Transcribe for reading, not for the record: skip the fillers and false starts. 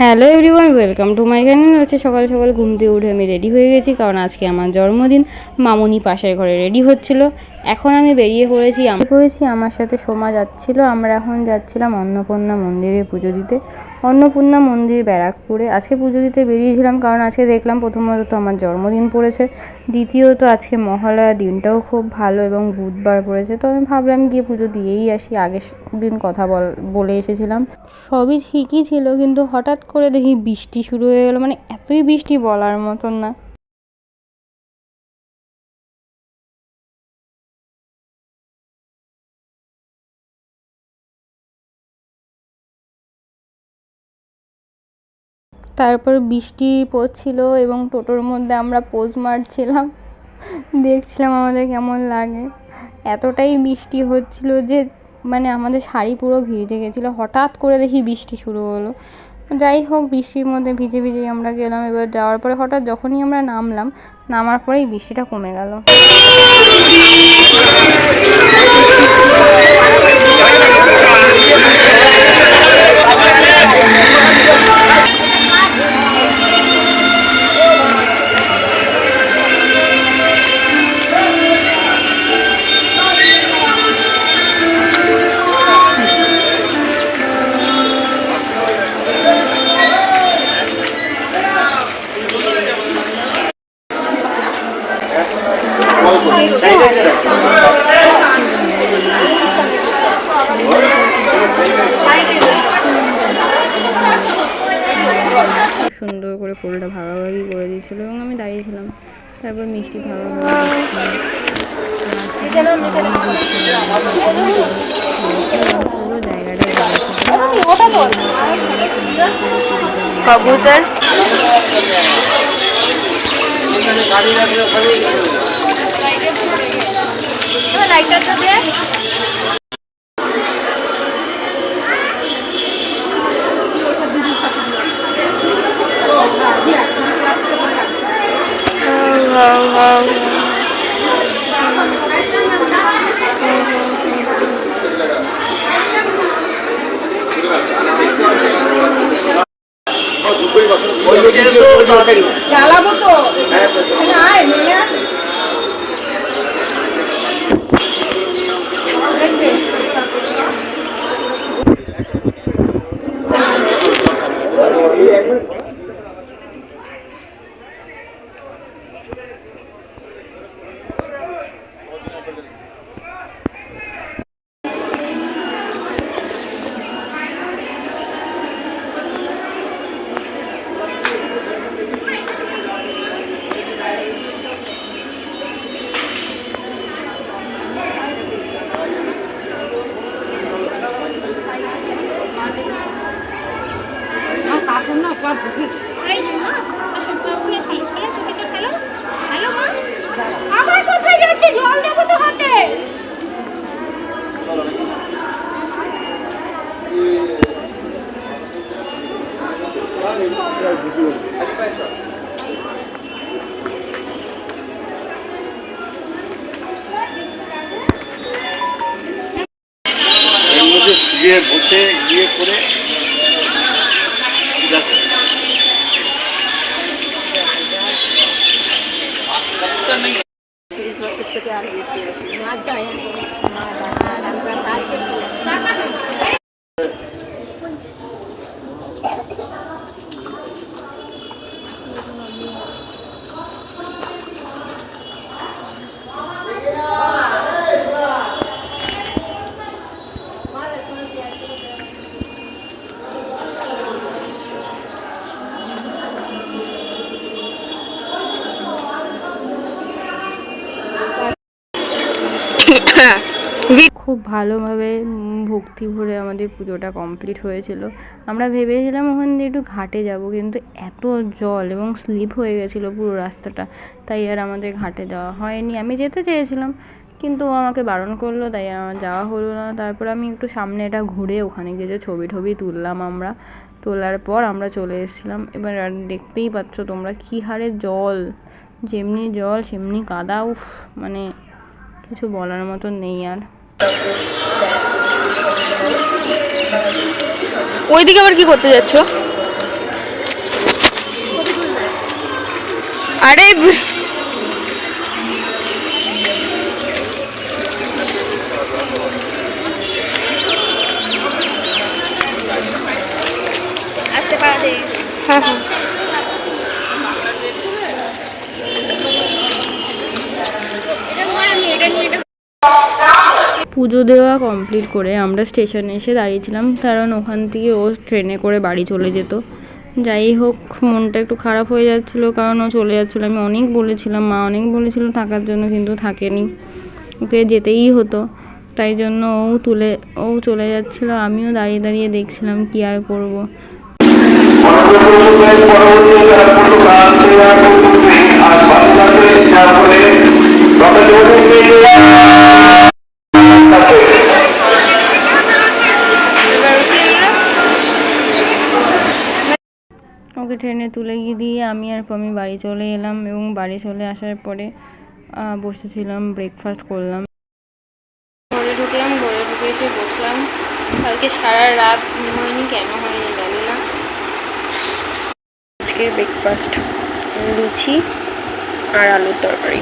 Hello everyone, welcome to my channel. আজকে সকাল সকাল ঘুম থেকে উঠে আমি রেডি হয়ে গেছি, কারণ আজকে আমার জন্মদিন। মামুনি পাশের ঘরে রেডি হচ্ছিল। এখন আমি বেরিয়ে পড়েছি। আমার সাথে সোমা যাচ্ছিল। আমরা এখন যাচ্ছিলাম অন্নপূর্ণা মন্দিরে পুজো দিতে। অন্নপূর্ণা মন্দির ব্যারাকপুরে। আজকে পুজো দিতে বেরিয়েছিলাম কারণ আজকে দেখলাম প্রথমত তো আমার জন্মদিন পড়েছে, দ্বিতীয়ত আজকে মহালয়া দিনটাও খুব ভালো এবং বুধবার পড়েছে। তো আমি ভাবলাম গিয়ে পুজো দিয়েই আসি। আগের দিন কথা বলে এসেছিলাম, সবই ঠিকই ছিল, কিন্তু হঠাৎ করে দেখি বৃষ্টি শুরু হয়ে গেল। মানে এতই বৃষ্টি বলার মতন না। তারপর বৃষ্টি পড়ছিল এবং টোটোর মধ্যে আমরা পোজ মারছিলাম, দেখছিলাম আমাদের কেমন লাগে। এতটাই বৃষ্টি হচ্ছিল যে মানে আমাদের শাড়ি পুরো ভিজে গেছিলো। হঠাৎ করে দেখি বৃষ্টি শুরু হলো। যাই হোক, বৃষ্টির মধ্যে ভিজে ভিজেই আমরা গেলাম। এবার যাওয়ার পরে হঠাৎ যখনই আমরা নামার পরেই বৃষ্টিটা কমে গেল। সুন্দর করে ফুলটা ভাগাভাগি করে দিয়েছিল এবং আমি দাঁড়িয়েছিলাম। তারপর মিষ্টি ভাগাভাগি পুরো জায়গাটা কবুতর চালাবো তো আমার কোথায় যাচ্ছে, জল দেবো তো হাতে। বসে ইয়ে করে খুব ভালোভাবে ভক্তি ভরে আমাদের পুজোটা কমপ্লিট হয়েছিল। আমরা ভেবেছিলাম ওখান দিয়ে একটু ঘাটে যাব, কিন্তু এত জল এবং স্লিপ হয়ে গেছিলো পুরো রাস্তাটা, তাই আর আমাদের ঘাটে যাওয়া হয়নি। আমি যেতে চেয়েছিলাম কিন্তু ও আমাকে বারণ করলো, তাই আর আমার যাওয়া হলো না। তারপর আমি একটু সামনে এটা ঘুরে ওখানে গিয়ে ছবি টবি তুললাম। তোলার পর আমরা চলে এসেছিলাম। এবার আর দেখতেই পাচ্ছ তোমরা কী হারে জল, যেমনি জল সেমনি কাদা। উফ, মানে কিছু বলার মতন নেই আর। ওইদিকে আবার কি করতে যাচ্ছ? আরে আসতে পারে। হ্যাঁ হ্যাঁ পুজো দেওয়া কমপ্লিট করে আমরা স্টেশনে এসে দাঁড়িয়েছিলাম, কারণ ওখান থেকে ও ট্রেনে করে বাড়ি চলে যেত। যাই হোক, মনটা একটু খারাপ হয়ে যাচ্ছিলো, কারণ ও চলে যাচ্ছিলো। আমি অনেক বলেছিলাম, মা অনেক বলেছিল থাকার জন্য, কিন্তু থাকেনি, ওকে যেতেই হতো। তাই জন্য ও চলে যাচ্ছিলো, আমিও দাঁড়িয়ে দাঁড়িয়ে দেখছিলাম, কি আর করবো। ওকে ট্রেনে তুলে গিয়ে দিয়ে আমি আর প্রমি বাড়ি চলে এলাম, এবং বাড়ি চলে আসার পরে বসেছিলাম, ব্রেকফাস্ট করলাম, ঘরে ঢুকলাম। ঘরে ঢুকে এসে বসলাম। কালকে সারা রাত ঘুম হয়নি, কেন হয়নি জানি না। আজকের ব্রেকফাস্ট লুচি আর আলুর তরকারি।